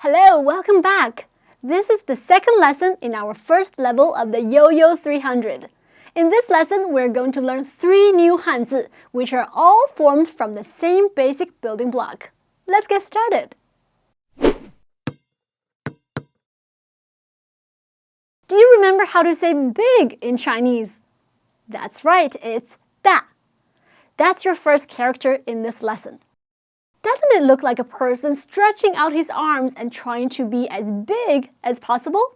Hello, welcome back! This is the second lesson in our first level of the Yoyo 300. In this lesson, we're going to learn 3 new Hanzi, which are all formed from the same basic building block. Let's get started! Do you remember how to say big in Chinese? That's right, it's da. That's your first character in this lesson. Doesn't it look like a person stretching out his arms and trying to be as big as possible?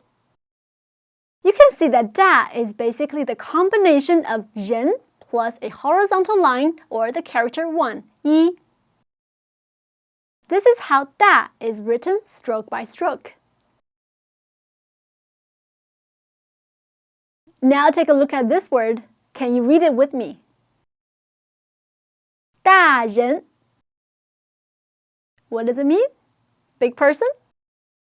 You can see that da is basically the combination of 人 plus a horizontal line or the character 1, yi. This is how da is written stroke by stroke. Now take a look at this word. Can you read it with me? 大人. What does it mean? Big person?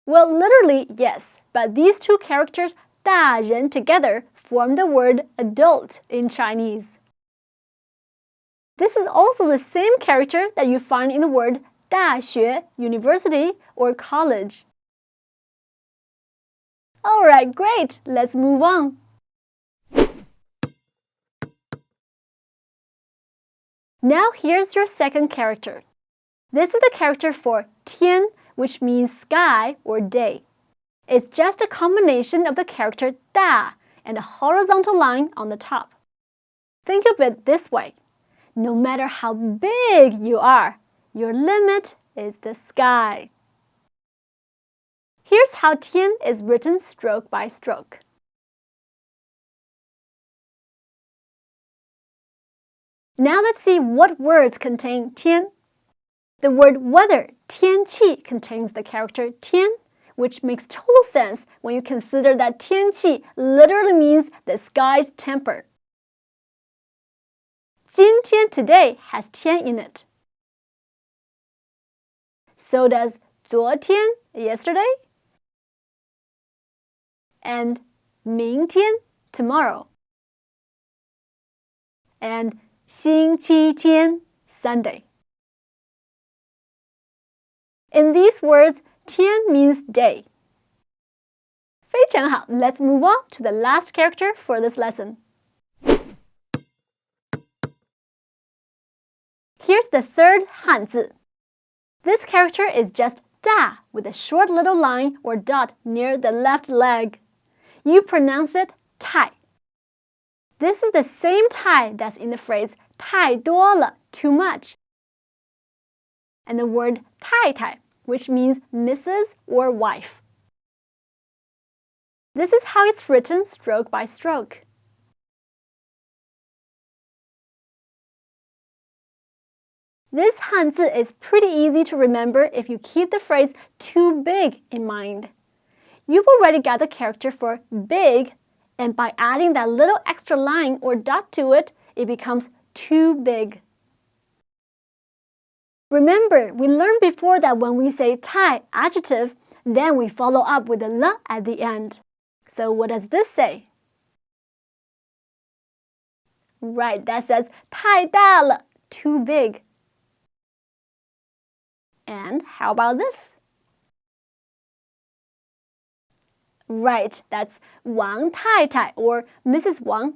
Well, literally, yes, but these two characters, 大人 together, form the word adult in Chinese. This is also the same character that you find in the word 大学, university, or college. Alright, great, let's move on. Now here's your second character. This is the character for 天, which means sky or day. It's just a combination of the character 大 and a horizontal line on the top. Think of it this way. No matter how big you are, your limit is the sky. Here's how 天 is written stroke by stroke. Now let's see what words contain 天. The word weather, 天气, contains the character 天, which makes total sense when you consider that 天气 literally means the sky's temper. 今天 today has 天 in it. So does 昨天 yesterday and 明天 tomorrow and 星期天 Sunday. In these words, 天 means day. 非常好, let's move on to the last character for this lesson. Here's the third Hanzi. This character is just da with a short little line or dot near the left leg. You pronounce it tai. This is the same tai that's in the phrase 太多了, too much. And the word 太太, which means Mrs. or wife. This is how it's written stroke by stroke. This Hanzi is pretty easy to remember if you keep the phrase too big in mind. You've already got the character for big, and by adding that little extra line or dot to it, it becomes too big. Remember, we learned before that when we say 太 adjective, then we follow up with a l at the end. So what does this say? Right, that says 太大了, too big. And how about this? Right, that's Wang 太太 or Mrs. Wang.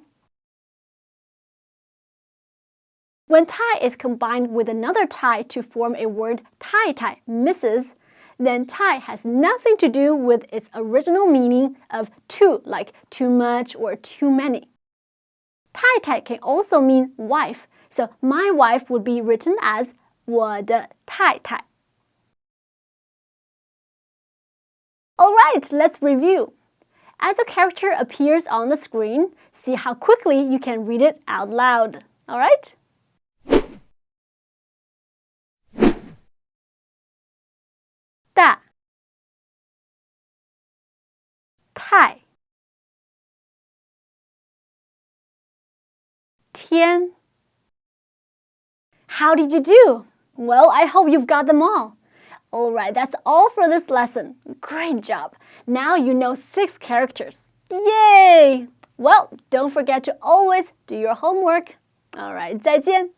When tai is combined with another tai to form a word 太太, Mrs., then tai has nothing to do with its original meaning of too, like too much or too many. 太太 can also mean wife, so my wife would be written as 我的太太. Alright, let's review. As a character appears on the screen, see how quickly you can read it out loud. Alright? 大 太 天 How did you do? Well, I hope you've got them all. Alright, that's all for this lesson. Great job! Now you know 6 characters. Yay! Well, don't forget to always do your homework. Alright, 再见!